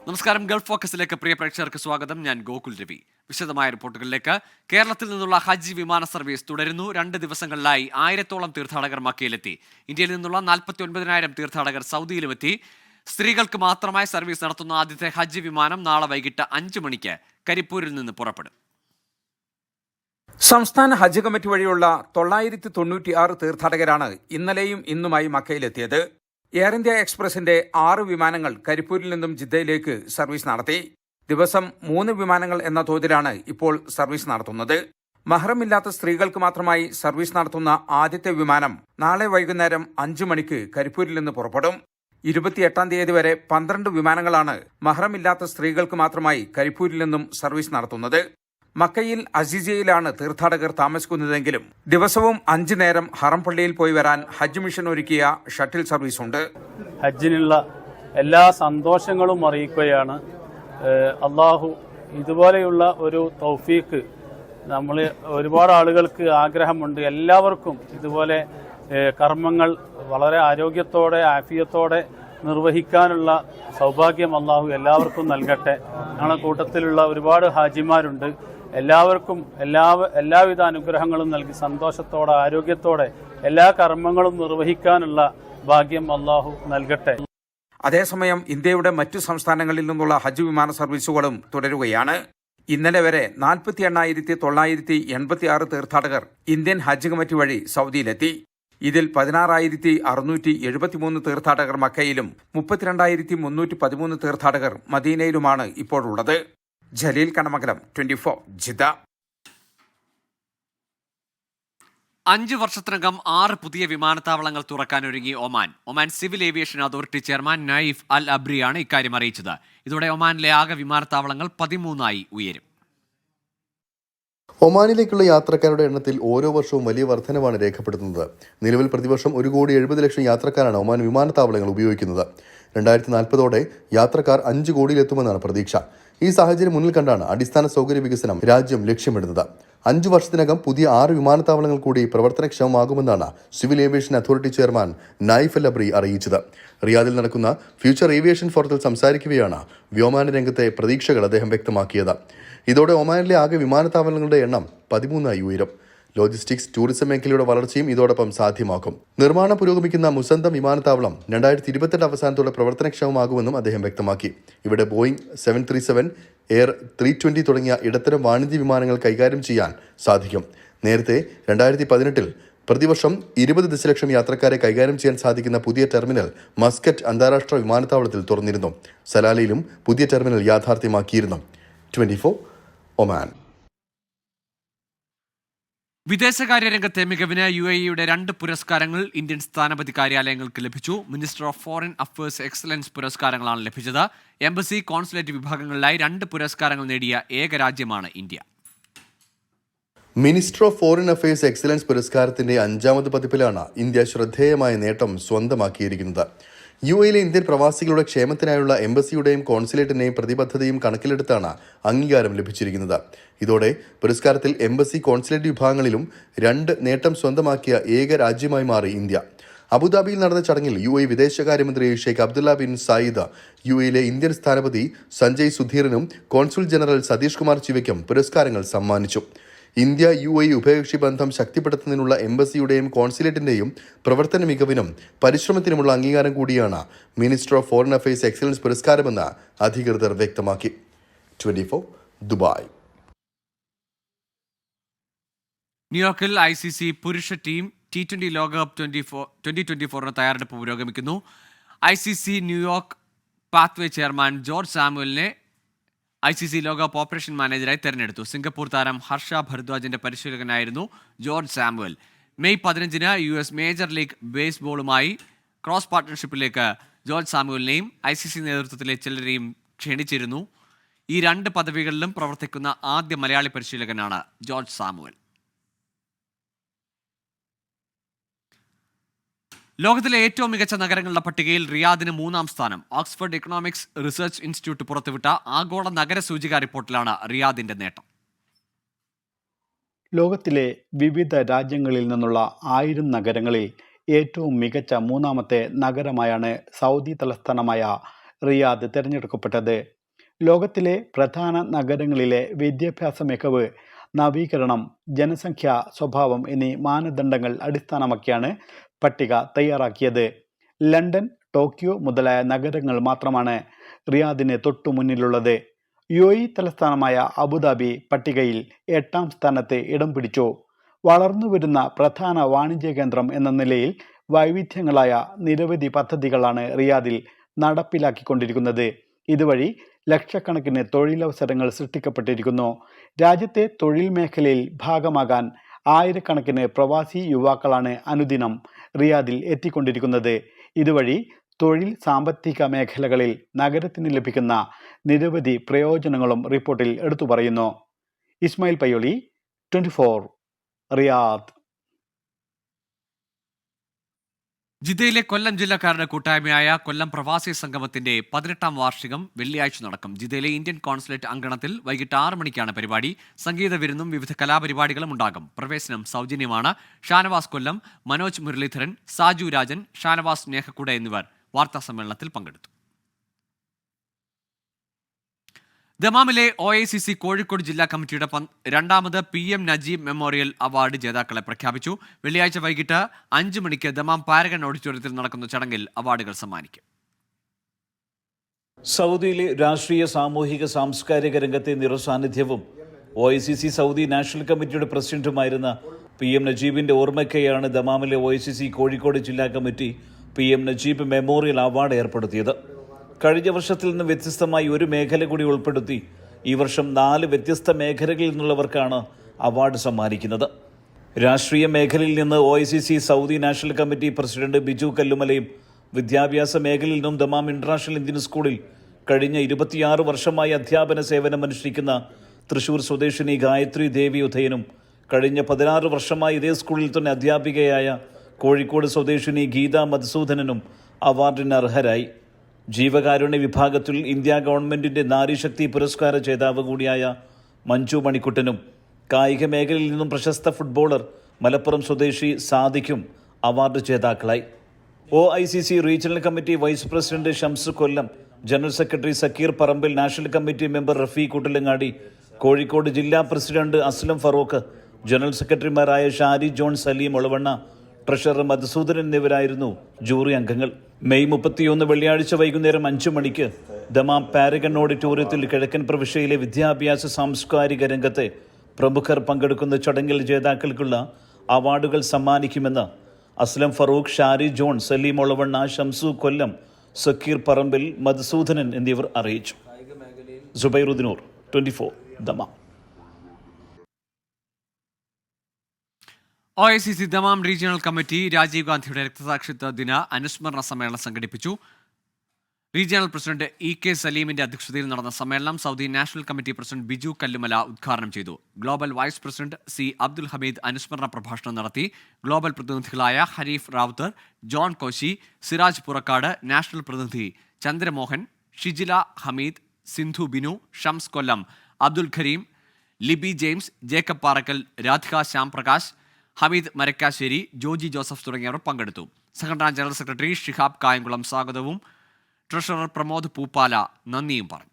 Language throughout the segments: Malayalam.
നമസ്കാരം. ഗൾഫ് ഫോക്കസിലേക്ക് പ്രിയ പ്രേക്ഷകർക്ക് സ്വാഗതം. ഞാൻ ഗോകുൽ രവി. വിശദമായ റിപ്പോർട്ടുകളിലേക്ക്. കേരളത്തിൽ നിന്നുള്ള ഹജ്ജ് വിമാന സർവീസ് തുടരുന്നു. 2 ദിവസങ്ങളിലായി 1000-ഓളം തീർത്ഥാടകർ മക്കയിലെത്തി. ഇന്ത്യയിൽ നിന്നുള്ള 49,000 തീർത്ഥാടകർ സൗദിയിലുമെത്തി. സ്ത്രീകൾക്ക് മാത്രമായി സർവീസ് നടത്തുന്ന ആദ്യത്തെ ഹജ്ജ് വിമാനം നാളെ വൈകിട്ട് 5 മണിക്ക് കരിപ്പൂരിൽ നിന്ന് പുറപ്പെടും. സംസ്ഥാന ഹജ്ജ് കമ്മിറ്റി വഴിയുള്ള 996 തീർത്ഥാടകരാണ് ഇന്നലെയും ഇന്നുമായി മക്കയിലെത്തിയത്. എയർ ഇന്ത്യ എക്സ്പ്രസിന്റെ 6 വിമാനങ്ങൾ കരിപ്പൂരിൽ നിന്നും ജിദ്ദയിലേക്ക് സർവീസ് നടത്തി. ദിവസം 3 വിമാനങ്ങൾ എന്ന തോതിലാണ് ഇപ്പോൾ സർവീസ് നടത്തുന്നത്. മഹ്റമില്ലാത്ത സ്ത്രീകൾക്ക് മാത്രമായി സർവീസ് നടത്തുന്ന ആദ്യത്തെ വിമാനം നാളെ വൈകുന്നേരം 5 മണിക്ക് കരിപ്പൂരിൽ നിന്ന് പുറപ്പെടും. 28-ാം തീയതി വരെ 12 വിമാനങ്ങളാണ് മഹ്റമില്ലാത്ത സ്ത്രീകൾക്ക് മാത്രമായി കരിപ്പൂരിൽ നിന്നും സർവീസ് നടത്തുന്നത്. മക്കയിൽ അസീസിയയിലാണ് തീർത്ഥാടകർ താമസിക്കുന്നതെങ്കിലും ദിവസവും 5 നേരം ഹറം പള്ളിയിൽ പോയി വരാൻ ഹജ്ജ് മിഷൻ ഒരുക്കിയ ഷട്ടിൽ സർവീസ് ഉണ്ട്. ഹജ്ജിനുള്ള എല്ലാ സന്തോഷങ്ങളും അറിയിക്കുകയാണ്. അള്ളാഹു ഇതുപോലെയുള്ള ഒരു തൗഫീക്ക് നമ്മൾ ഒരുപാട് ആളുകൾക്ക് ആഗ്രഹമുണ്ട്. എല്ലാവർക്കും ഇതുപോലെ കർമ്മങ്ങൾ വളരെ ആരോഗ്യത്തോടെ ആഫിയത്തോടെ നിർവഹിക്കാനുള്ള സൗഭാഗ്യം അള്ളാഹു എല്ലാവർക്കും നൽകട്ടെ. ഞങ്ങളുടെ കൂട്ടത്തിലുള്ള ഒരുപാട് ഹാജിമാരുണ്ട്. എല്ലാവർക്കും എല്ലാവിധ അനുഗ്രഹങ്ങളും നൽകി സന്തോഷത്തോടെ ആരോഗ്യത്തോടെ എല്ലാ കർമ്മങ്ങളും നിർവഹിക്കാനുള്ള ഭാഗ്യം അള്ളാഹു നൽകട്ടെ. അതേസമയം ഇന്ത്യയുടെ മറ്റു സംസ്ഥാനങ്ങളിൽ നിന്നുള്ള ഹജ്ജ് വിമാന സർവീസുകളും തുടരുകയാണ്. ഇന്നലെ വരെ 48,986 തീർത്ഥാടകർ ഇന്ത്യൻ ഹജ്ജ് കമ്മിറ്റി വഴി സൗദിയിലെത്തി. ഇതിൽ 16,673 തീർത്ഥാടകർ മക്കയിലും 32,313 തീർത്ഥാടകർ മദീനയിലുമാണ് ഇപ്പോഴുള്ളത്. ജലീൽ കണമംഗലം, 24 ജിദ്ദ. 5 വർഷത്തിനകം 6 പുതിയ വിമാനത്താവളങ്ങൾ തുറക്കാനൊരുങ്ങി Oman civil aviation authority chairman Naif al അബ്രിയാണ് ഇക്കാര്യം അറിയിച്ചത്. ഇതോടെ ഒമാനിലെ ആകെ വിമാനത്താവളങ്ങൾ 13 ഉയരും. ഒമാനിലേക്കുള്ള യാത്രക്കാരുടെ എണ്ണത്തിൽ ഓരോ വർഷവും വലിയ വർധനവാണ് രേഖപ്പെടുത്തുന്നത്. നിലവിൽ പ്രതിവർഷം 1,70,00,000 യാത്രക്കാരാണ് ഒമാൻ വിമാനത്താവളങ്ങൾ ഉപയോഗിക്കുന്നത്. 2040ഓടെ യാത്രക്കാർ 5 കോടിയിലെത്തുമെന്നാണ് പ്രതീക്ഷ. ഈ സാഹചര്യം മുന്നിൽ കണ്ടാണ് അടിസ്ഥാന സൗകര്യ വികസനം രാജ്യം ലക്ഷ്യമിടുന്നത്. 5 വർഷത്തിനകം പുതിയ 6 വിമാനത്താവളങ്ങൾ കൂടി പ്രവർത്തനക്ഷമമാകുമെന്നാണ് civil aviation authority chairman Naif al Abri അറിയിച്ചത്. റിയാദിൽ നടക്കുന്ന ഫ്യൂച്ചർ ഏവിയേഷൻ ഫോറത്തിൽ സംസാരിക്കുകയാണ് വ്യോമയാന രംഗത്തെ പ്രതീക്ഷകൾ അദ്ദേഹം വ്യക്തമാക്കിയത്. ഇതോടെ ഒമാനിലെ ആകെ വിമാനത്താവളങ്ങളുടെ എണ്ണം 13 ഉയരും. ലോജിസ്റ്റിക്സ്, ടൂറിസം മേഖലയുടെ വളർച്ചയും ഇതോടൊപ്പം സാധ്യമാക്കും. നിർമ്മാണം പുരോഗമിക്കുന്ന മുസന്തം വിമാനത്താവളം 2028 അവസാനത്തോടെ പ്രവർത്തനക്ഷമമാകുമെന്നും അദ്ദേഹം വ്യക്തമാക്കി. ഇവിടെ ബോയിംഗ് 737, എയർ 320 തുടങ്ങിയ ഇടത്തരം വാണിജ്യ വിമാനങ്ങൾ കൈകാര്യം ചെയ്യാൻ സാധിക്കും. നേരത്തെ 2018 പ്രതിവർഷം 20 ദശലക്ഷം യാത്രക്കാരെ കൈകാര്യം ചെയ്യാൻ സാധിക്കുന്ന പുതിയ ടെർമിനൽ മസ്കറ്റ് അന്താരാഷ്ട്ര വിമാനത്താവളത്തിൽ തുറന്നിരുന്നു. സലാലയിലും പുതിയ ടെർമിനൽ യാഥാർത്ഥ്യമാക്കിയിരുന്നു. 24 ഒമാൻ. വിദേശകാര്യ രംഗത്തെ മികവിന് UAE-യുടെ 2 പുരസ്കാരങ്ങൾ ഇന്ത്യൻ സ്ഥാനപതി കാര്യാലയങ്ങൾക്ക് ലഭിച്ചു. Minister of foreign affairs excellence പുരസ്കാരങ്ങളാണ് ലഭിച്ചത്. എംബസി, കോൺസുലേറ്റ് വിഭാഗങ്ങളിലായി 2 പുരസ്കാരങ്ങൾ നേടിയ ഏക രാജ്യമാണ് India. Minister of foreign affairs excellence പുരസ്കാരത്തിന്റെ 5ാമത് പതിപ്പിലാണ് ഇന്ത്യ ശ്രദ്ധേയമായ നേട്ടം സ്വന്തമാക്കിയിരിക്കുന്നത്. UAE-യിലെ ഇന്ത്യൻ പ്രവാസികളുടെ ക്ഷേമത്തിനായുള്ള എംബസിയുടെയും കോൺസുലേറ്റിന്റെയും പ്രതിബദ്ധതയും കണക്കിലെടുത്താണ് അംഗീകാരം ലഭിച്ചിരിക്കുന്നത്. ഇതോടെ പുരസ്കാരത്തിൽ എംബസി, കോൺസുലേറ്റ് വിഭാഗങ്ങളിലും 2 നേട്ടം സ്വന്തമാക്കിയ ഏക രാജ്യമായി മാറി ഇന്ത്യ. അബുദാബിയിൽ നടന്ന ചടങ്ങിൽ UAE വിദേശകാര്യമന്ത്രി ഷെയ്ഖ് അബ്ദുള്ള ബിൻ സായിദ്, UAE-യിലെ ഇന്ത്യൻ സ്ഥാനപതി സഞ്ജയ് സുധീറിനും കോൺസുൽ ജനറൽ സതീഷ് കുമാർ ചിവയ്ക്കും പുരസ്കാരങ്ങൾ സമ്മാനിച്ചു. ഇന്ത്യ UAE ഉഭയകക്ഷി ബന്ധം ശക്തിപ്പെടുത്തുന്നതിനുള്ള എംബസിയുടെയും കോൺസുലേറ്റിന്റെയും പ്രവർത്തന മികവിനും പരിശ്രമത്തിനുമുള്ള അംഗീകാരം കൂടിയാണ് minister of foreign affairs excellence പുരസ്കാരമെന്ന് അധികൃതർ വ്യക്തമാക്കി. 24 ദുബായ്. ന്യൂയോർക്കിൽ ICC പുരുഷ ടീം T20 ലോകകപ്പ് 2024 തയ്യാറെടുപ്പ് പുരോഗമിക്കുന്നു. ICC New York pathway chairman George സാമുവലിനെ ICC ലോകകപ്പ് ഓപ്പറേഷൻ മാനേജറായി തെരഞ്ഞെടുത്തു. സിംഗപ്പൂർ താരം ഹർഷ ഭരദ്വാജിന്റെ പരിശീലകനായിരുന്നു ജോർജ് സാമുവൽ. മെയ് 15-ന് US മേജർ ലീഗ് ബേസ്ബോളുമായി ക്രോസ് പാർട്ട്ണർഷിപ്പിലേക്ക് ജോർജ് സാമുവലിനെയും ICC നേതൃത്വത്തിലെ ചിലരെയും ക്ഷണിച്ചിരുന്നു. ഈ 2 പദവികളിലും പ്രവർത്തിക്കുന്ന ആദ്യ മലയാളി പരിശീലകനാണ് ജോർജ് സാമുവൽ. ലോകത്തിലെ ഏറ്റവും മികച്ച നഗരങ്ങളുടെ പട്ടികയിൽ റിയാദിന് 3ാം സ്ഥാനം. ഓക്സ്ഫോർഡ് ഇക്കണോമിക്സ് റിസർച്ച് ഇൻസ്റ്റിറ്റ്യൂട്ട് പുറത്തുവിട്ട ആഗോള നഗര സൂചിക റിപ്പോർട്ടിലാണ് റിയാദിന്റെ നേട്ടം. ലോകത്തിലെ വിവിധ രാജ്യങ്ങളിൽ നിന്നുള്ള 1000 നഗരങ്ങളിൽ ഏറ്റവും മികച്ച 3ാമത്തെ നഗരമായാണ് സൗദി തലസ്ഥാനമായ റിയാദ് തിരഞ്ഞെടുക്കപ്പെട്ടത്. ലോകത്തിലെ പ്രധാന നഗരങ്ങളിലെ വിദ്യാഭ്യാസ മികവ്, നവീകരണം, ജനസംഖ്യാ സ്വഭാവം എന്നീ മാനദണ്ഡങ്ങൾ അടിസ്ഥാനമാക്കിയാണ് പട്ടിക തയ്യാറാക്കിയത്. ലണ്ടൻ, ടോക്കിയോ മുതലായ നഗരങ്ങൾ മാത്രമാണ് റിയാദിന് തൊട്ടു മുന്നിലുള്ളത്. UAE തലസ്ഥാനമായ അബുദാബി പട്ടികയിൽ 8ാം സ്ഥാനത്ത് ഇടം പിടിച്ചു. വളർന്നുവരുന്ന പ്രധാന വാണിജ്യ കേന്ദ്രം എന്ന നിലയിൽ വൈവിധ്യങ്ങളായ നിരവധി പദ്ധതികളാണ് റിയാദിൽ നടപ്പിലാക്കിക്കൊണ്ടിരിക്കുന്നത്. ഇതുവഴി ലക്ഷക്കണക്കിന് തൊഴിലവസരങ്ങൾ സൃഷ്ടിക്കപ്പെട്ടിരിക്കുന്നു. രാജ്യത്തെ തൊഴിൽ മേഖലയിൽ ഭാഗമാകാൻ ആയിരക്കണക്കിന് പ്രവാസി യുവാക്കളാണ് അനുദിനം റിയാദിൽ എത്തിക്കൊണ്ടിരിക്കുന്നത്. ഇതുവഴി തൊഴിൽ, സാമ്പത്തിക മേഖലകളിൽ നഗരത്തിന് ലഭിക്കുന്ന നിരവധി പ്രയോജനങ്ങളും റിപ്പോർട്ടിൽ എടുത്തു പറയുന്നു. ഇസ്മായിൽ പയ്യോളി, 24, റിയാദ്. ജിദ്ദയിലെ കൊല്ലം ജില്ലക്കാരുടെ കൂട്ടായ്മയായ കൊല്ലം പ്രവാസി സംഗമത്തിന്റെ 18ാം വാർഷികം വെള്ളിയാഴ്ച നടക്കും. ജിദ്ദയിലെ ഇന്ത്യൻ കോൺസുലേറ്റ് അങ്കണത്തിൽ വൈകിട്ട് 6 മണിക്കാണ് പരിപാടി. സംഗീത വിരുന്നും വിവിധ കലാപരിപാടികളും ഉണ്ടാകും. പ്രവേശനം സൗജന്യമാണ്. ഷാനവാസ് കൊല്ലം, മനോജ് മുരളീധരൻ, സാജു രാജൻ, ഷാനവാസ് സ്നേഹക്കൂട എന്നിവർ വാർത്താ സമ്മേളനത്തിൽ പങ്കെടുത്തു. ദമാമിലെ OICC കോഴിക്കോട് ജില്ലാ കമ്മിറ്റിയുടെ 2ാമത് PM നജീബ് മെമ്മോറിയൽ അവാർഡ് ജേതാക്കളെ പ്രഖ്യാപിച്ചു. വെള്ളിയാഴ്ച വൈകിട്ട് 5 മണിക്ക് ദമാം പാരഗൺ ഓഡിറ്റോറിയത്തിൽ നടക്കുന്ന ചടങ്ങിൽ അവാർഡുകൾ സമ്മാനിക്കും. സൗദിയിലെ രാഷ്ട്രീയ, സാമൂഹിക, സാംസ്കാരിക രംഗത്തെ നിറസാന്നിധ്യവും OICC സൗദി നാഷണൽ കമ്മിറ്റിയുടെ പ്രസിഡന്റുമായിരുന്ന PM നജീബിന്റെ ഓർമ്മയ്ക്കായാണ് ദമാമിലെ OICC കോഴിക്കോട് ജില്ലാ committee PM Najeeb memorial award ഏർപ്പെടുത്തിയത്. കഴിഞ്ഞ വർഷത്തിൽ നിന്ന് വ്യത്യസ്തമായി ഒരു മേഖല കൂടി ഉൾപ്പെടുത്തി ഈ വർഷം 4 വ്യത്യസ്ത മേഖലകളിൽ നിന്നുള്ളവർക്കാണ് അവാർഡ് സമ്മാനിക്കുന്നത്. രാഷ്ട്രീയ മേഖലയിൽ നിന്ന് OICC Saudi national committee president Biju കല്ലുമലയും, വിദ്യാഭ്യാസ മേഖലയിൽ നിന്നും ദമാം ഇന്റർനാഷണൽ ഇന്ത്യൻ സ്കൂളിൽ കഴിഞ്ഞ 26 വർഷമായി അധ്യാപന സേവനമനുഷ്ഠിക്കുന്ന തൃശൂർ സ്വദേശിനി ഗായത്രി ദേവി ഉദയനും, കഴിഞ്ഞ 16 വർഷമായി ഇതേ സ്കൂളിൽ തന്നെ അധ്യാപികയായ കോഴിക്കോട് സ്വദേശിനി ഗീത മധുസൂദനനും അവാർഡിന് അർഹരായി. ജീവകാരുണ്യ വിഭാഗത്തിൽ ഇന്ത്യ ഗവൺമെന്റിന്റെ നാരീശക്തി പുരസ്കാര ജേതാവ് കൂടിയായ മഞ്ജു മണിക്കുട്ടനും, കായിക മേഖലയിൽ നിന്നും പ്രശസ്ത ഫുട്ബോളർ മലപ്പുറം സ്വദേശി സാദിഖും അവാർഡ് ജേതാക്കളായി. OICC regional committee vice president Shams Kollam, general secretary Zakir Parambil, national committee member Rafi Kuttalangadi, Kozhikode ജില്ലാ പ്രസിഡന്റ് അസ്ലം ഫറൂഖ്, ജനറൽ സെക്രട്ടറിമാരായ ഷാരി ജോൺ, സലീം ഒളവണ്ണ, ട്രഷറർ മധുസൂദനൻ എന്നിവരായിരുന്നു ജൂറി അംഗങ്ങൾ. മെയ് 31 വെള്ളിയാഴ്ച വൈകുന്നേരം 5 മണിക്ക് ദമാം പാരഗൺ ഓഡിറ്റോറിയത്തിൽ കിഴക്കൻ പ്രവിശ്യയിലെ വിദ്യാഭ്യാസ, സാംസ്കാരിക രംഗത്തെ പ്രമുഖർ പങ്കെടുക്കുന്ന ചടങ്ങിൽ ജേതാക്കൾക്കുള്ള അവാർഡുകൾ സമ്മാനിക്കുമെന്ന് അസ്ലം ഫറൂഖ്, ഷാരി ജോൺ, സലീം ഒളവണ്ണ, ഷംസു കൊല്ലം, സക്കീർ പറമ്പിൽ, മധുസൂദനൻ എന്നിവർ അറിയിച്ചു. സുബൈറുദ്ദീനൂർ, 24, Dammam. OICC Dammam regional committee Rajiv ഗാന്ധിയുടെ രക്തസാക്ഷിത്വ ദിന അനുസ്മരണ സമ്മേളനം സംഘടിപ്പിച്ചു. റീജിയണൽ പ്രസിഡന്റ് EK സലീമിന്റെ അധ്യക്ഷതയിൽ നടന്ന സമ്മേളനം Saudi national committee president Biju Kallumala ഉദ്ഘാടനം ചെയ്തു. Global vice president C Abdul Hameed അനുസ്മരണ പ്രഭാഷണം നടത്തി. ഗ്ലോബൽ പ്രതിനിധികളായ ഹരീഫ് റാവുത്തർ, ജോൺ കോശി, സിറാജ് പുറക്കാട്, നാഷണൽ പ്രതിനിധി Chandramohan, Shijila Hameed, Sindhu Binu, Shams Kollam, Abdul Kareem, Libi James, Jacob Parakkal, Radhika Shyamprakash, Hameed Marakkassery, Joji Joseph തുടങ്ങിയവർ പങ്കെടുത്തു. സംഘടനാ ജനറൽ സെക്രട്ടറി ഷിഹാബ് കായംകുളം സ്വാഗതവും ട്രഷറർ പ്രമോദ് പൂപ്പാല നന്ദിയും പറഞ്ഞു.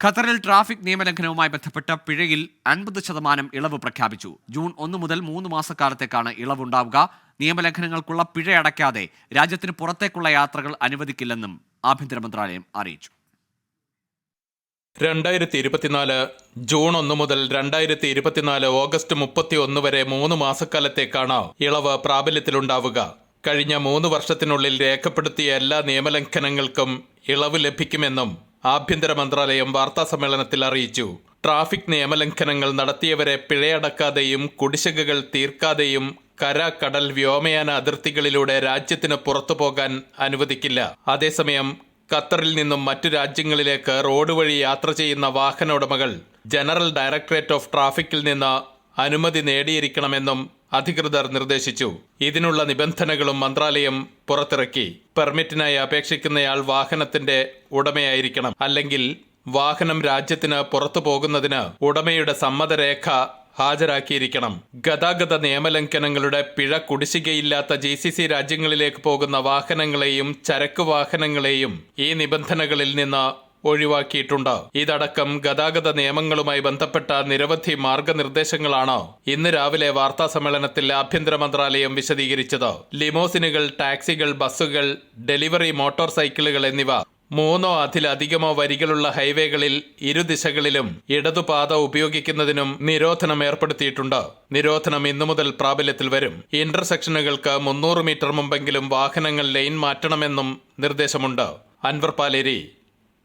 ഖത്തറിൽ ട്രാഫിക് നിയമലംഘനവുമായി ബന്ധപ്പെട്ട പിഴയിൽ 50% ഇളവ് പ്രഖ്യാപിച്ചു. ജൂൺ 1 മുതൽ 3 മാസക്കാലത്തേക്കാണ് ഇളവുണ്ടാവുക. നിയമലംഘനങ്ങൾക്കുള്ള പിഴ അടയ്ക്കാതെ രാജ്യത്തിന് പുറത്തേക്കുള്ള യാത്രകൾ അനുവദിക്കില്ലെന്നും ആഭ്യന്തര മന്ത്രാലയം അറിയിച്ചു. 2024 ജൂൺ 1 മുതൽ 2024 ഓഗസ്റ്റ് 31 വരെ 3 മാസക്കാലത്തേക്കാണ് ഇളവ് പ്രാബല്യത്തിലുണ്ടാവുക. കഴിഞ്ഞ 3 വർഷത്തിനുള്ളിൽ രേഖപ്പെടുത്തിയ എല്ലാ നിയമലംഘനങ്ങൾക്കും ഇളവ് ലഭിക്കുമെന്നും ആഭ്യന്തര മന്ത്രാലയം വാർത്താസമ്മേളനത്തിൽ അറിയിച്ചു. ട്രാഫിക് നിയമലംഘനങ്ങൾ നടത്തിയവരെ പിഴയടക്കാതെയും കുടിശ്ശികകൾ തീർക്കാതെയും കര, കടൽ, വ്യോമയാന അതിർത്തികളിലൂടെ രാജ്യത്തിന് പുറത്തുപോകാൻ അനുവദിക്കില്ല. അതേസമയം ഖത്തറിൽ നിന്നും മറ്റു രാജ്യങ്ങളിലേക്ക് റോഡ് വഴി യാത്ര ചെയ്യുന്ന വാഹന ഉടമകൾ ജനറൽ ഡയറക്ടറേറ്റ് ഓഫ് ട്രാഫിക്കിൽ നിന്ന് അനുമതി നേടിയിരിക്കണമെന്നും അധികൃതർ നിർദ്ദേശിച്ചു. ഇതിനുള്ള നിബന്ധനകളും മന്ത്രാലയം പുറത്തിറക്കി. പെർമിറ്റിനായി അപേക്ഷിക്കുന്നയാൾ വാഹനത്തിന്റെ ഉടമയായിരിക്കണം. അല്ലെങ്കിൽ വാഹനം രാജ്യത്തിന് പുറത്തു പോകുന്നതിന് ഉടമയുടെ സമ്മതരേഖ ഹാജരാക്കിയിരിക്കണം. ഗതാഗത നിയമലംഘനങ്ങളുടെ പിഴ കുടിശ്ശികയില്ലാത്ത GCC രാജ്യങ്ങളിലേക്ക് പോകുന്ന വാഹനങ്ങളെയും ചരക്ക് വാഹനങ്ങളെയും ഈ നിബന്ധനകളിൽ നിന്ന് ഒഴിവാക്കിയിട്ടുണ്ട്. ഇതടക്കം ഗതാഗത നിയമങ്ങളുമായി ബന്ധപ്പെട്ട നിരവധി മാർഗനിർദ്ദേശങ്ങളാണ് ഇന്ന് രാവിലെ വാർത്താ സമ്മേളനത്തിൽ ആഭ്യന്തര മന്ത്രാലയം വിശദീകരിച്ചത്. ലിമോസിനുകൾ, ടാക്സികൾ, ബസ്സുകൾ, ഡെലിവറി മോട്ടോർ സൈക്കിളുകൾ എന്നിവ 3 അതിലധികമോ വരികളുള്ള ഹൈവേകളിൽ ഇരുദിശകളിലും ഇടതുപാത ഉപയോഗിക്കുന്നതിനും നിരോധനം ഏർപ്പെടുത്തിയിട്ടുണ്ട്. നിരോധനം ഇന്നു മുതൽ പ്രാബല്യത്തിൽ വരും. ഇന്റർസെക്ഷനുകൾക്ക് 300 മീറ്റർ മുമ്പെങ്കിലും വാഹനങ്ങൾ ലൈൻ മാറ്റണമെന്നും നിർദ്ദേശമുണ്ട്. അൻവർ പാലേരി,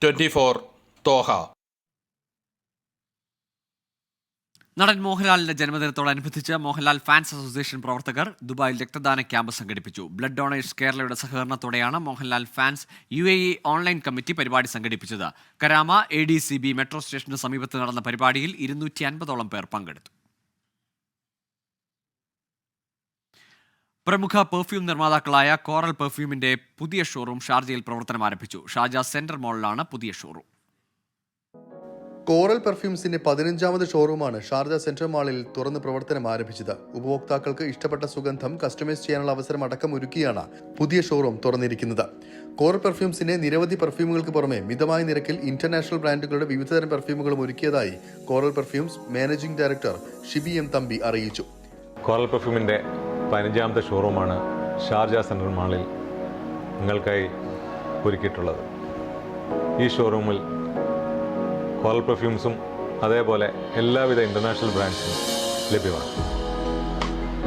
24 ദോഹ. നടൻ മോഹൻലാലിന്റെ ജന്മദിനത്തോടനുബന്ധിച്ച് മോഹൻലാൽ ഫാൻസ് അസോസിയേഷൻ പ്രവർത്തകർ ദുബായിൽ രക്തദാന ക്യാമ്പ് സംഘടിപ്പിച്ചു. ബ്ലഡ് ഡൊണേഴ്സ് കേരളയുടെ സഹകരണത്തോടെയാണ് Mohanlal fans UAE online committee പരിപാടി സംഘടിപ്പിച്ചത്. കരാമ ADCB മെട്രോ സ്റ്റേഷന് സമീപത്ത് നടന്ന പരിപാടിയിൽ 250ഓളം പേർ പങ്കെടുത്തു. പ്രമുഖ പെർഫ്യൂം നിർമ്മാതാക്കളായ കോറൽ പെർഫ്യൂമിന്റെ പുതിയ ഷോറൂം ഷാർജയിൽ പ്രവർത്തനം ആരംഭിച്ചു. ഷാർജ സെന്റർ മോളിലാണ് പുതിയ ഷോറൂം. കോറൽ പെർഫ്യൂംസിന്റെ 15ാമത് ഷോറൂമാണ് ഷാർജ സെൻട്രൽ മാളിൽ തുറന്ന് പ്രവർത്തനം ആരംഭിച്ചത്. ഉപഭോക്താക്കൾക്ക് ഇഷ്ടപ്പെട്ട സുഗന്ധം കസ്റ്റമൈസ് ചെയ്യാനുള്ള അവസരം അടക്കം ഒരുക്കിയാണ് പുതിയ ഷോറൂം തുറന്നിരിക്കുന്നത്. കോറൽ പെർഫ്യൂംസിന്റെ നിരവധി പെർഫ്യൂമുകൾക്ക് പുറമെ മിതമായ നിരക്കിൽ ഇന്റർനാഷണൽ ബ്രാൻഡുകളുടെ വിവിധതരം പെർഫ്യൂമുകളും ഒരുക്കിയതായി Coral perfumes managing director Shibi M. Thampi അറിയിച്ചു. കോറൽ പെർഫ്യൂമിന്റെ 15ാമത്തെ ഷോറൂമാണ് ഷാർജ സെൻട്രൽ മാളിൽ നിങ്ങൾക്കായി ഒരുക്കിയിട്ടുള്ളത്. ഈ ഷോറൂമിൽ കോറൽ പെർഫ്യൂംസും അതേപോലെ എല്ലാവിധ ഇൻ്റർനാഷണൽ ബ്രാൻഡ്സും ലഭ്യമാണ്.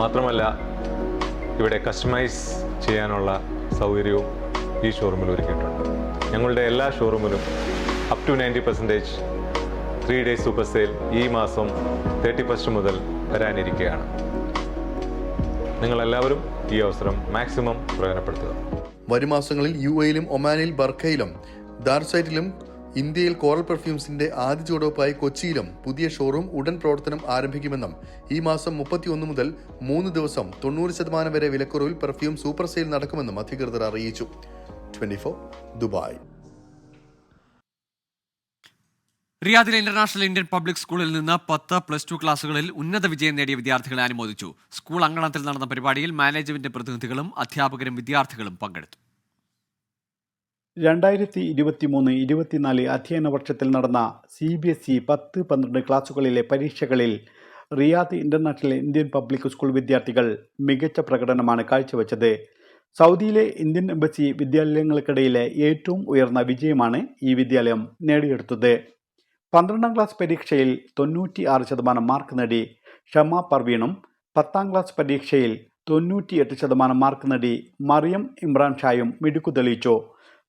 മാത്രമല്ല ഇവിടെ കസ്റ്റമൈസ് ചെയ്യാനുള്ള സൗകര്യവും ഈ ഷോറൂമിൽ ഒരുക്കിയിട്ടുണ്ട്. ഞങ്ങളുടെ എല്ലാ ഷോറൂമിലും up to 90% 3 days super sale ഈ മാസം 31 മുതൽ വരാനിരിക്കുകയാണ്. നിങ്ങളെല്ലാവരും ഈ അവസരം മാക്സിമം പ്രയോജനപ്പെടുത്തുക. വരും മാസങ്ങളിൽ UAEയിലും ഒമാനിൽ ബർഖയിലും ദാർസൈറ്റിലും ഇന്ത്യയിൽ കോറൽ പെർഫ്യൂംസിന്റെ ആദ്യ ചുവടുവയ്പായി കൊച്ചിയിലും പുതിയ ഷോറൂം ഉടൻ പ്രവർത്തനം ആരംഭിക്കുമെന്നും ഈ മാസം 31 മുതൽ 3 ദിവസം 90% വരെ വിലക്കുറവിൽ പെർഫ്യൂം സൂപ്പർ സെയിൽ നടക്കുമെന്നും അധികൃതർ അറിയിച്ചു. 24 ദുബായ്. റിയാദിലെ ഇന്റർനാഷണൽ ഇന്ത്യൻ പബ്ലിക് സ്കൂളിൽ നിന്ന് 10+2 ക്ലാസുകളിൽ ഉന്നത വിജയം നേടിയ വിദ്യാർത്ഥികളെ അനുമോദിച്ചു. സ്കൂൾ അങ്കണത്തിൽ നടന്ന പരിപാടിയിൽ മാനേജ്മെന്റ് പ്രതിനിധികളും അധ്യാപകരും വിദ്യാർത്ഥികളും പങ്കെടുത്തു. 2023-24 അധ്യയന വർഷത്തിൽ നടന്ന CBSE 10-12 ക്ലാസുകളിലെ പരീക്ഷകളിൽ Riyadh international Indian public school വിദ്യാർത്ഥികൾ മികച്ച പ്രകടനമാണ് കാഴ്ചവെച്ചത്. സൗദിയിലെ ഇന്ത്യൻ എംബസി വിദ്യാലയങ്ങൾക്കിടയിലെ ഏറ്റവും ഉയർന്ന വിജയമാണ് ഈ വിദ്യാലയം നേടിയെടുത്തത്. 12ാം ക്ലാസ് പരീക്ഷയിൽ 96% മാർക്ക് നേടി ഷമ പർവീണും 10ാം ക്ലാസ് പരീക്ഷയിൽ 98% മാർക്ക് നേടി മറിയം ഇമ്രാൻ ഷായും മിടുക്കു തെളിയിച്ചു.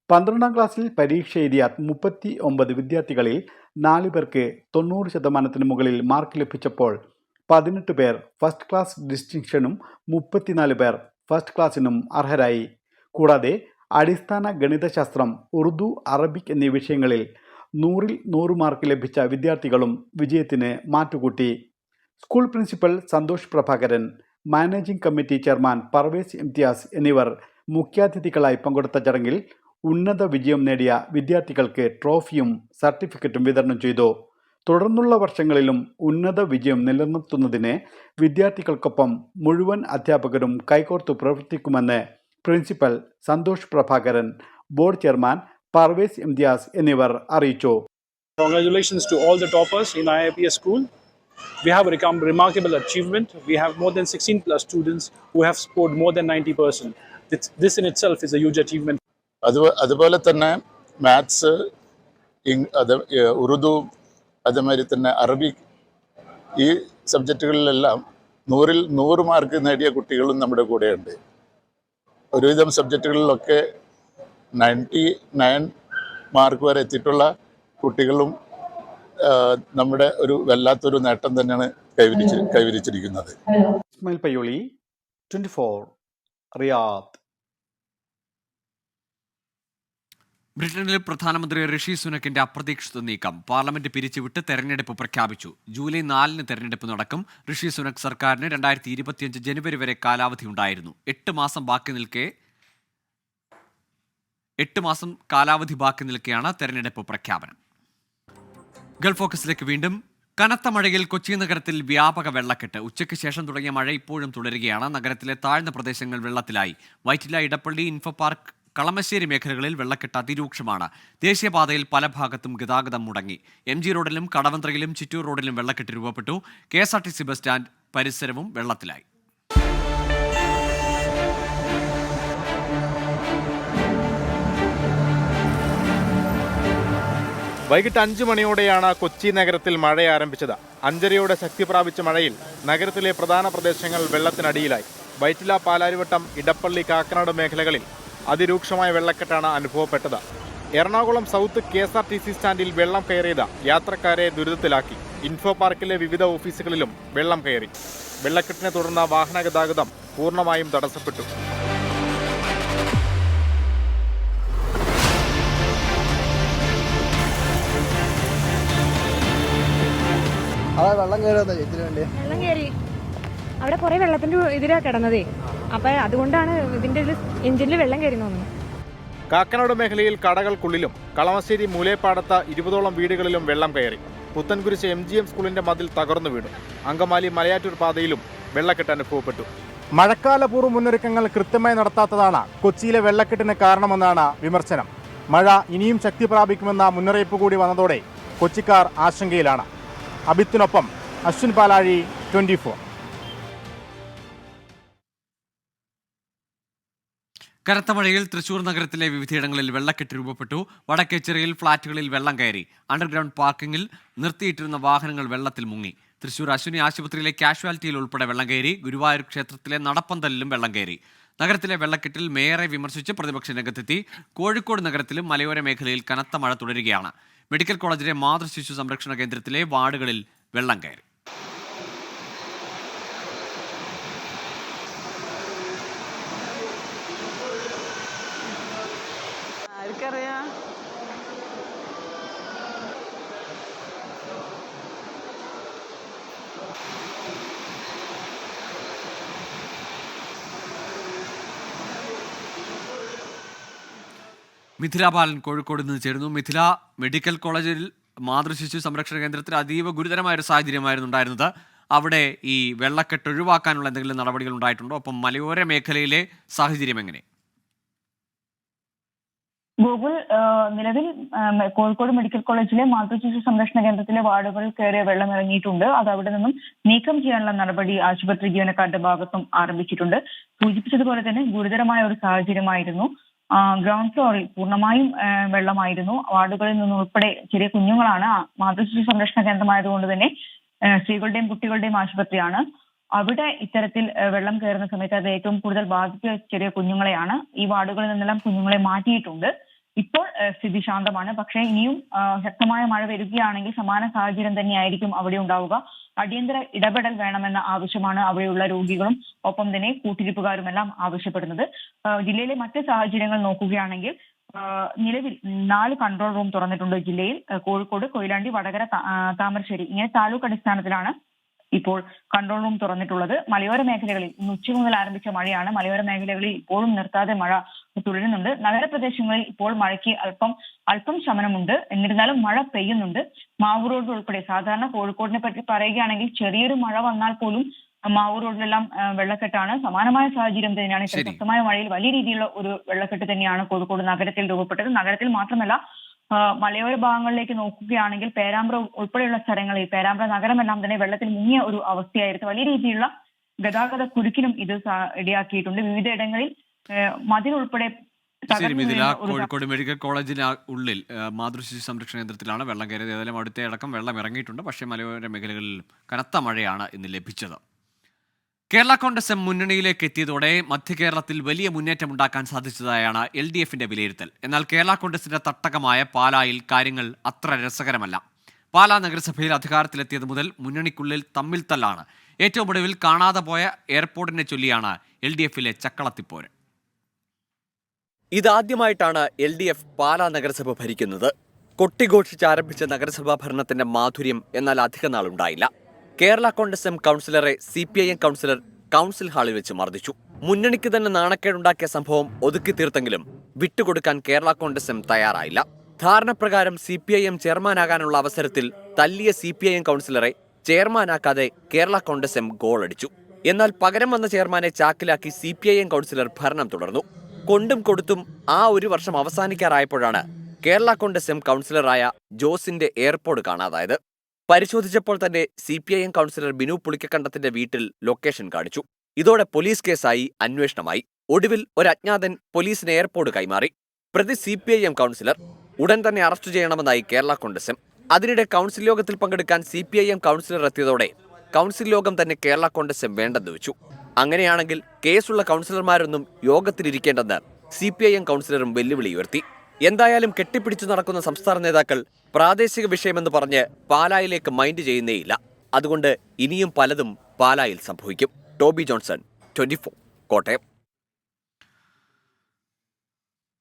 12ാം ക്ലാസ്സിൽ പരീക്ഷ എഴുതിയ 39 വിദ്യാർത്ഥികളിൽ 4 പേർക്ക് 90% മുകളിൽ മാർക്ക് ലഭിച്ചപ്പോൾ 18 പേർ ഫസ്റ്റ് ക്ലാസ് ഡിസ്റ്റിങ്ഷനും 34 പേർ ഫസ്റ്റ് ക്ലാസ്സിനും അർഹരായി. കൂടാതെ അടിസ്ഥാന ഗണിതശാസ്ത്രം, ഉറുദു, അറബിക് എന്നീ വിഷയങ്ങളിൽ 100-ൽ 100 മാർക്ക് ലഭിച്ച വിദ്യാർത്ഥികളും വിജയത്തിന് മാറ്റുകൂട്ടി. School principal Santhosh Prabhakaran, managing committee chairman Parvez Imtiaz എന്നിവർ മുഖ്യാതിഥികളായി പങ്കെടുത്ത ചടങ്ങിൽ ഉന്നത വിജയം നേടിയ വിദ്യാർത്ഥികൾക്ക് ട്രോഫിയും സർട്ടിഫിക്കറ്റും വിതരണം ചെയ്തു. തുടർന്നുള്ള വർഷങ്ങളിലും ഉന്നത വിജയം നിലനിർത്തുന്നതിന് വിദ്യാർത്ഥികൾക്കൊപ്പം മുഴുവൻ അധ്യാപകരും കൈകോർത്തു പ്രവർത്തിക്കുമെന്ന് principal Santhosh Prabhakaran, board chairman Parvez Imtiaz എന്നിവർ അറിയിച്ചു. Congratulations to all the toppers in IIPS school. We have become remarkable achievement. We have more than 16+ students who have scored more than 90%. This in itself is a huge achievement. അതുപോലെ തന്നെ മാത്സ്, ഉറുദു, അതേമാതിരി തന്നെ അറബിക്, ഈ സബ്ജക്റ്റുകളിലെല്ലാം 100-ൽ 100 മാർക്ക് നേടിയ കുട്ടികളും നമ്മുടെ കൂടെയുണ്ട്. ഒരുവിധം സബ്ജക്റ്റുകളിലൊക്കെ 99 മാർക്ക് വരെ എത്തിയിട്ടുള്ള കുട്ടികളും നമ്മുടെ ഒരു വല്ലാത്തൊരു നേട്ടം തന്നെയാണ് കൈവരിച്ചിരിക്കുന്നത്. ഇസ്മായിൽ പയ്യോളി, 24 റിയാദ്. ബ്രിട്ടനിൽ പ്രധാനമന്ത്രി ഋഷി സുനക്കിന്റെ അപ്രതീക്ഷിത നീക്കം. പാർലമെന്റ് പിരിച്ചുവിട്ട് തെരഞ്ഞെടുപ്പ് പ്രഖ്യാപിച്ചു. ജൂലൈ 4-ന് തെരഞ്ഞെടുപ്പ് നടക്കും. ഋഷി സുനക് സർക്കാരിന് 2025 ജനുവരി വരെ കാലാവധി ഉണ്ടായിരുന്നു. 8 മാസം കാലാവധി ബാക്കി നിൽക്കെയാണ് തെരഞ്ഞെടുപ്പ് പ്രഖ്യാപനം. ഗൾഫ് ഫോക്കസിലേക്ക് വീണ്ടും. കനത്ത മഴയിൽ കൊച്ചി നഗരത്തിൽ വ്യാപക വെള്ളക്കെട്ട്. ഉച്ചയ്ക്ക് ശേഷം തുടങ്ങിയ മഴ ഇപ്പോഴും തുടരുകയാണ്. നഗരത്തിലെ താഴ്ന്ന പ്രദേശങ്ങൾ വെള്ളത്തിലായി. വൈറ്റില, ഇടപ്പള്ളി, ഇൻഫോ പാർക്ക്, കളമശ്ശേരി മേഖലകളിൽ വെള്ളക്കെട്ട് അതിരൂക്ഷമാണ്. ദേശീയപാതയിൽ പല ഭാഗത്തും ഗതാഗതം മുടങ്ങി. MG റോഡിലും കടവന്ത്രയിലും ചിറ്റൂർ റോഡിലും വെള്ളക്കെട്ട് രൂപപ്പെട്ടു. KSRTC ബസ് സ്റ്റാൻഡ് പരിസരവും വെള്ളത്തിലായി. വൈകിട്ട് 5 മണിയോടെയാണ് കൊച്ചി നഗരത്തിൽ മഴ ആരംഭിച്ചത്. 5:30യോടെ ശക്തി പ്രാപിച്ച മഴയിൽ നഗരത്തിലെ പ്രധാന പ്രദേശങ്ങൾ വെള്ളത്തിനടിയിലായി. വൈറ്റില, പാലാരിവട്ടം, ഇടപ്പള്ളി, കാക്കനാട് മേഖലകളിൽ അതിരൂക്ഷമായ വെള്ളക്കെട്ടാണ് അനുഭവപ്പെട്ടത്. എറണാകുളം സൗത്ത് KSRTC സ്റ്റാൻഡിൽ വെള്ളം കയറിയത് യാത്രക്കാരെ ദുരിതത്തിലാക്കി. ഇൻഫോ പാർക്കിലെ വിവിധ ഓഫീസുകളിലും വെള്ളം കയറി. വെള്ളക്കെട്ടിനെ തുടർന്ന് വാഹന ഗതാഗതം പൂർണ്ണമായും തടസ്സപ്പെട്ടു. വെള്ളം കയറി അവിടെ കുറെ വെള്ളത്തിന്റെ ഇതിലാ കിടന്നതേ. അപ്പൊ അതുകൊണ്ടാണ് ഇതിന്റെ എഞ്ചിനിൽ വെള്ളം കയറി തോന്നുന്നു. കാക്കനാട് മേഖലയിൽ കടകൾക്കുള്ളിലും കളമശ്ശേരി മൂലേപ്പാടത്ത് 20ഓളം വീടുകളിലും വെള്ളം കയറി. പുത്തൻകുരിശ് MGM സ്കൂളിന്റെ മതിൽ തകർന്നു വീണു. അങ്കമാലി മലയാറ്റൂർ പാതയിലും വെള്ളക്കെട്ട് അനുഭവപ്പെട്ടു. മഴക്കാലപൂർവ്വ മുന്നൊരുക്കങ്ങൾ കൃത്യമായി നടത്താത്തതാണ് കൊച്ചിയിലെ വെള്ളക്കെട്ടിന് കാരണമെന്നാണ് വിമർശനം. മഴ ഇനിയും ശക്തി പ്രാപിക്കുമെന്ന മുന്നറിയിപ്പ് കൂടി വന്നതോടെ കൊച്ചിക്കാർ ആശങ്കയിലാണ്. അബിത്തിനൊപ്പം അശ്വിൻ പാലാഴി, 24. കനത്ത മഴയിൽ തൃശൂർ നഗരത്തിലെ വിവിധയിടങ്ങളിൽ വെള്ളക്കെട്ട് രൂപപ്പെട്ടു. വടക്കേച്ചിറയിൽ ഫ്ളാറ്റുകളിൽ വെള്ളം കയറി. അണ്ടർഗ്രൗണ്ട് പാർക്കിംഗിൽ നിർത്തിയിട്ടിരുന്ന വാഹനങ്ങൾ വെള്ളത്തിൽ മുങ്ങി. തൃശൂർ അശ്വിനി ആശുപത്രിയിലെ കാഷ്വാലിറ്റിയിൽ ഉൾപ്പെടെ വെള്ളം കയറി. ഗുരുവായൂർ ക്ഷേത്രത്തിലെ നടപ്പന്തലിലും വെള്ളം കയറി. നഗരത്തിലെ വെള്ളക്കെട്ടിൽ മേയറെ വിമർശിച്ച് പ്രതിപക്ഷം രംഗത്തെത്തി. കോഴിക്കോട് നഗരത്തിലും മലയോര മേഖലയിൽ കനത്ത മഴ തുടരുകയാണ്. മെഡിക്കൽ കോളേജിലെ മാതൃശിശു സംരക്ഷണ കേന്ദ്രത്തിലെ വാർഡുകളിൽ വെള്ളം കയറി. മിഥില ബാലൻ കോഴിക്കോട് നിന്ന് ചേരുന്നു. മിഥില, മെഡിക്കൽ കോളേജിൽ മാതൃശിശു സംരക്ഷണ കേന്ദ്രത്തിൽ അതീവ ഗുരുതരമായ ഒരു സാഹചര്യമായിരുന്നു ഉണ്ടായിരുന്നത്. അവിടെ ഈ വെള്ളക്കെട്ട് ഒഴിവാക്കാനുള്ള എന്തെങ്കിലും നടപടികൾ ഉണ്ടായിട്ടുണ്ടോ? ഒപ്പം മലയോര മേഖലയിലെ സാഹചര്യം എങ്ങനെ? ഗൂഗിൾ നിലവിൽ കോഴിക്കോട് മെഡിക്കൽ കോളേജിലെ മാതൃശിശു സംരക്ഷണ കേന്ദ്രത്തിലെ വാർഡുകളിൽ കയറിയ വെള്ളം ഇറങ്ങിയിട്ടുണ്ട്. അത് അവിടെ നിന്നും നീക്കം ചെയ്യാനുള്ള നടപടി ആശുപത്രി ജീവനക്കാരുടെ ഭാഗത്തും ആരംഭിച്ചിട്ടുണ്ട്. സൂചിപ്പിച്ചതുപോലെ തന്നെ ഗുരുതരമായ ഒരു സാഹചര്യമായിരുന്നു. ഗ്രൗണ്ട് ഫ്ലോറിൽ പൂർണ്ണമായും വെള്ളമായിരുന്നു. വാർഡുകളിൽ നിന്നും ഉൾപ്പെടെ ചെറിയ കുഞ്ഞുങ്ങളാണ്. മാതൃശിശു സംരക്ഷണ കേന്ദ്രമായതുകൊണ്ട് തന്നെ സ്ത്രീകളുടെയും കുട്ടികളുടെയും ആശുപത്രിയാണ്. അവിടെ ഇത്തരത്തിൽ വെള്ളം കയറുന്ന സമയത്ത് അത് ഏറ്റവും കൂടുതൽ ബാധിച്ച ചെറിയ കുഞ്ഞുങ്ങളെയാണ്. ഈ വാർഡുകളിൽ നിന്നെല്ലാം കുഞ്ഞുങ്ങളെ മാറ്റിയിട്ടുണ്ട്. ഇപ്പോൾ സ്ഥിതി ശാന്തമാണ്. പക്ഷേ ഇനിയും ശക്തമായ മഴ വരികയാണെങ്കിൽ സമാന സാഹചര്യം തന്നെയായിരിക്കും അവിടെ ഉണ്ടാവുക. അടിയന്തര ഇടപെടൽ വേണമെന്ന ആവശ്യമാണ് അവിടെയുള്ള രോഗികളും ഒപ്പം തന്നെ കൂട്ടിരിപ്പുകാരുമെല്ലാം ആവശ്യപ്പെടുന്നത്. ജില്ലയിലെ മറ്റ് സാഹചര്യങ്ങൾ നോക്കുകയാണെങ്കിൽ നിലവിൽ 4 കൺട്രോൾ റൂം തുറന്നിട്ടുണ്ട് ജില്ലയിൽ. കോഴിക്കോട്, കൊയിലാണ്ടി, വടകര, താമരശ്ശേരി ഇങ്ങനെ താലൂക്ക് അടിസ്ഥാനത്തിലാണ് ഇപ്പോൾ കൺട്രോൾ റൂം തുറന്നിട്ടുള്ളത്. മലയോര മേഖലകളിൽ ഇന്ന് ഉച്ച മുതൽ ആരംഭിച്ച മഴയാണ്. മലയോര മേഖലകളിൽ ഇപ്പോഴും നിർത്താതെ മഴ തുടരുന്നുണ്ട്. നഗരപ്രദേശങ്ങളിൽ ഇപ്പോൾ മഴയ്ക്ക് അല്പം ശമനമുണ്ട്. എന്നിരുന്നാലും മഴ പെയ്യുന്നുണ്ട്. മാവൂർ റോഡ് ഉൾപ്പെടെ, സാധാരണ കോഴിക്കോടിനെ പറ്റി പറയുകയാണെങ്കിൽ ചെറിയൊരു മഴ വന്നാൽ പോലും മാവൂർ റോഡിലെല്ലാം വെള്ളക്കെട്ടാണ്. സമാനമായ സാഹചര്യം തന്നെയാണ്. ശക്തമായ മഴയിൽ വലിയ രീതിയിലുള്ള ഒരു വെള്ളക്കെട്ട് തന്നെയാണ് കോഴിക്കോട് നഗരത്തിൽ രൂപപ്പെട്ടത്. നഗരത്തിൽ മാത്രമല്ല, മലയോര ഭാഗങ്ങളിലേക്ക് നോക്കുകയാണെങ്കിൽ പേരാമ്പ്ര ഉൾപ്പെടെയുള്ള സ്ഥലങ്ങളിൽ, പേരാമ്പ്ര നഗരമെല്ലാം തന്നെ വെള്ളത്തിൽ മുങ്ങിയ ഒരു അവസ്ഥയായിരുന്നു. വലിയ രീതിയിലുള്ള ഗതാഗത കുരുക്കിനും ഇത് ഇടയാക്കിയിട്ടുണ്ട്. വിവിധ ഇടങ്ങളിൽ മതിൽ ഉൾപ്പെടെ. കോഴിക്കോട് മെഡിക്കൽ കോളേജിന് ഉള്ളിൽ മാതൃശിശു സംരക്ഷണ കേന്ദ്രത്തിലാണ് വെള്ളം കയറിയത്. ഏതായാലും അടുത്ത അടക്കം വെള്ളം ഇറങ്ങിയിട്ടുണ്ട്. പക്ഷേ മലയോര മേഖലകളിൽ കനത്ത മഴയാണ് ഇന്ന് ലഭിച്ചത്. കേരള കോൺഗ്രസ് മുന്നണിയിലേക്ക് എത്തിയതോടെ മധ്യ കേരളത്തിൽ വലിയ മുന്നേറ്റമുണ്ടാക്കാൻ സാധിച്ചതായാണ് LDFന്റെ വിലയിരുത്തൽ. എന്നാൽ കേരള കോൺഗ്രസിന്റെ തട്ടകമായ പാലായിൽ കാര്യങ്ങൾ അത്ര രസകരമല്ല. പാലാ നഗരസഭയിൽ അധികാരത്തിലെത്തിയത് മുതൽ മുന്നണിക്കുള്ളിൽ തമ്മിൽ തല്ലാണ്. ഏറ്റവും ഒടുവിൽ കാണാതെ പോയ എയർപോർട്ടിനെ ചൊല്ലിയാണ് LDFിലെ ചക്കളത്തിപ്പോര്. ഇതാദ്യമായിട്ടാണ് LDF പാലാ നഗരസഭ ഭരിക്കുന്നത്. കൊട്ടിഘോഷിച്ച് ആരംഭിച്ച നഗരസഭാ ഭരണത്തിന്റെ മാധുര്യം എന്നാൽ അധിക നാളുണ്ടായില്ല. കേരള കോൺഗ്രസ് കൗൺസിലറെ CPIM കൗൺസിലർ കൗൺസിൽ ഹാളിൽ വെച്ച് മർദ്ദിച്ചു. മുന്നണിക്ക് തന്നെ നാണക്കേടുണ്ടാക്കിയ സംഭവം ഒതുക്കി തീർത്തെങ്കിലും വിട്ടുകൊടുക്കാൻ കേരള കോൺഗ്രസ് തയ്യാറായില്ല. ധാരണപ്രകാരം CPIM ചെയർമാനാകാനുള്ള അവസരത്തിൽ തല്ലിയ CPIM കൗൺസിലറെ ചെയർമാനാക്കാതെ കേരള കോൺഗ്രസ് എം ഗോളടിച്ചു. എന്നാൽ പകരം വന്ന ചെയർമാനെ ചാക്കിലാക്കി CPIM കൗൺസിലർ ഭരണം തുടർന്നു. കൊണ്ടും കൊടുത്തും ആ ഒരു വർഷം അവസാനിക്കാറായപ്പോഴാണ് കേരള കോൺഗ്രസ് എം കൗൺസിലറായ ജോസിന്റെ എയർപോർട്ട് കാണാതായത്. പരിശോധിച്ചപ്പോൾ തന്നെ CPIM കൗൺസിലർ ബിനു പുളിക്കക്കണ്ടത്തിന്റെ വീട്ടിൽ ലൊക്കേഷൻ കാണിച്ചു. ഇതോടെ പോലീസ് കേസായി അന്വേഷണമായി. ഒടുവിൽ ഒരു അജ്ഞാതൻ പോലീസിന് എയർപോർട്ട് കൈമാറി. പ്രതി CPIM കൗൺസിലർ ഉടൻ തന്നെ അറസ്റ്റ് ചെയ്യണമെന്നായി കേരള കോൺഗ്രസ് എം. അതിനിടെ കൗൺസിൽ യോഗത്തിൽ പങ്കെടുക്കാൻ CPIM കൗൺസിലർ എത്തിയതോടെ കൗൺസിൽ യോഗം തന്നെ കേരള കോൺഗ്രസ് എം വേണ്ടെന്ന് വെച്ചു. അങ്ങനെയാണെങ്കിൽ കേസുള്ള കൗൺസിലർമാരൊന്നും യോഗത്തിലിരിക്കേണ്ടെന്ന് CPIM കൗൺസിലറും വെല്ലുവിളി ഉയർത്തി. എന്തായാലും കെട്ടിപ്പിടിച്ചു നടക്കുന്ന സംസ്ഥാന നേതാക്കൾ പ്രാദേശിക വിഷയമെന്ന് പറഞ്ഞ് പാലായിലേക്ക് മൈൻഡ് ചെയ്യുന്നേയില്ല. അതുകൊണ്ട് ഇനിയും പലതും പാലായിൽ സംഭവിക്കും. Toby Johnson, 24, Kottayam.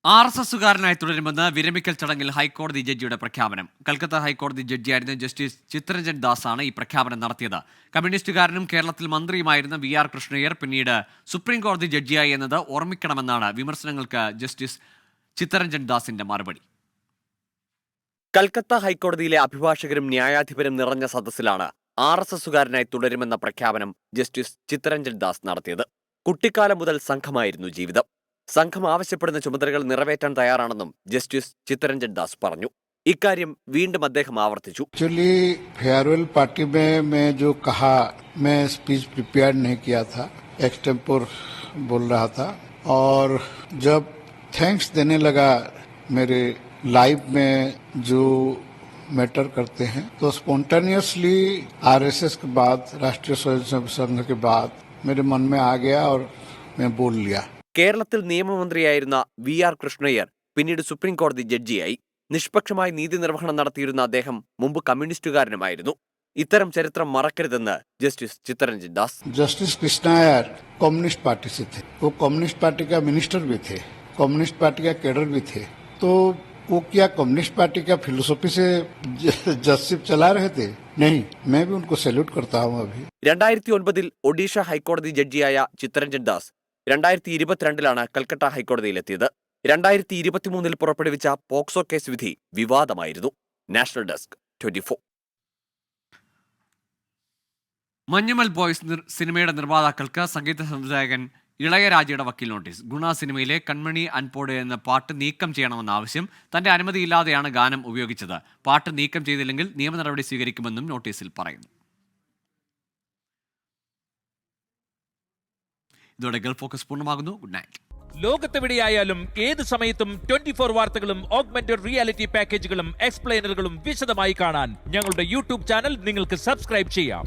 RSSകാരനായി തുടരുമെന്ന് വിരമിക്കൽ ചടങ്ങിൽ ഹൈക്കോടതി ജഡ്ജിയുടെ പ്രഖ്യാപനം. കൽക്കത്ത ഹൈക്കോടതി ജഡ്ജിയായിരുന്ന ജസ്റ്റിസ് ചിത്തരഞ്ജൻ ദാസാണ് ഈ പ്രഖ്യാപനം നടത്തിയത്. കമ്മ്യൂണിസ്റ്റുകാരനും കേരളത്തിൽ മന്ത്രിയുമായിരുന്ന VR കൃഷ്ണയ്യർ പിന്നീട് സുപ്രീം കോടതി ജഡ്ജിയായി എന്നത് ഓർമ്മിക്കണമെന്നാണ് വിമർശനങ്ങൾക്ക് ജസ്റ്റിസ് ചിത്തരഞ്ജൻ ദാസിന്റെ മറുപടി. കൽക്കത്ത ഹൈക്കോടതിയിലെ അഭിഭാഷകരും ന്യായാധിപരും നിറഞ്ഞ സദസ്സിലാണ് RSSകാരനായി തുടരുമെന്ന പ്രഖ്യാപനം ജസ്റ്റിസ് ചിത്തരഞ്ജൻ ദാസ് നടത്തിയത്. കുട്ടിക്കാലം മുതൽ സംഘമായിരുന്നു ജീവിതം. സംഘം ആവശ്യപ്പെടുന്ന ചുമതലകൾ നിറവേറ്റാൻ തയ്യാറാണെന്നും ജസ്റ്റിസ് ചിത്തരഞ്ജൻ ദാസ് പറഞ്ഞു. ഇക്കാര്യം വീണ്ടും അദ്ദേഹം ആവർത്തിച്ചു. एक्चुअली फेयरवेल पार्टी में मैं जो कहा, मैं स्पीच प्रिपेयर नहीं किया था, एक्सटेम्पोर बोल रहा था, और जब थैंक्स देने लगा मेरे लाइफ में जो मैटर करते हैं, तो स्पॉन्टेनियसली RSS के बाद, राष्ट्रीय स्वयंसेवक संघ के बाद मेरे मन में आ गया और मैं बोल लिया. കേരളത്തിൽ നിയമമന്ത്രിയായിരുന്ന VR കൃഷ്ണയ്യർ പിന്നീട് സുപ്രീം കോടതി ജഡ്ജിയായി. നിഷ്പക്ഷമായി നീതി നിർവഹണം നടത്തിയിരുന്ന അദ്ദേഹം മുമ്പ് കമ്മ്യൂണിസ്റ്റുകാരനുമായിരുന്നു. ഇത്തരം ചരിത്രം മറക്കരുതെന്ന് justice Chittaranjan Das. Justice Krishnaiyer communist party से थे, वो कम्युनिस्ट पार्टी का मिनिस्टर भी थे, कम्युनिस्ट पार्टी का कैडर भी थे, तो वो क्या कम्युनिस्ट पार्टी का फिलोसफी से जस्टिस चला रहे थे? नहीं, मैं भी उनको सैल्यूट करता हूँ. अभी 2009 ഒഡീഷ ഹൈക്കോടതി ജഡ്ജിയായ ചിത്തരഞ്ജൻ ദാസ് 2022 കൽക്കട്ട ഹൈക്കോടതിയിലെത്തിയത്. 2023 പുറപ്പെടുവിച്ച പോക്സോ കേസ് വിധി വിവാദമായിരുന്നു. National desk, 24. മഞ്ഞുമൽ ബോയ്സ് സിനിമയുടെ നിർമ്മാതാക്കൾക്ക് സംഗീത സംവിധായകൻ ഇളയരാജയുടെ വക്കീൽ നോട്ടീസ്. ഗുണ സിനിമയിലെ കൺമണി അൻപോട് എന്ന പാട്ട് നീക്കം ചെയ്യണമെന്ന ആവശ്യം. തന്റെ അനുമതിയില്ലാതെയാണ് ഗാനം ഉപയോഗിച്ചത്. പാട്ട് നീക്കം ചെയ്തില്ലെങ്കിൽ നിയമ നടപടി സ്വീകരിക്കുമെന്നും നോട്ടീസിൽ പറയുന്നു. ഇതോടെ ഗൾഫ് ഫോക്കസ് പൂർണ്ണമാകുന്നു. Good night. ലോകത്തെവിടെയായാലും ഏത് സമയത്തും 24 വാർത്തകളും ഓഗ്മെന്റഡ് റിയാലിറ്റി പാക്കേജുകളും എക്സ്പ്ലെയിനറുകളും വിശദമായി കാണാൻ ഞങ്ങളുടെ YouTube ചാനൽ നിങ്ങൾക്ക് സബ്സ്ക്രൈബ് ചെയ്യാം.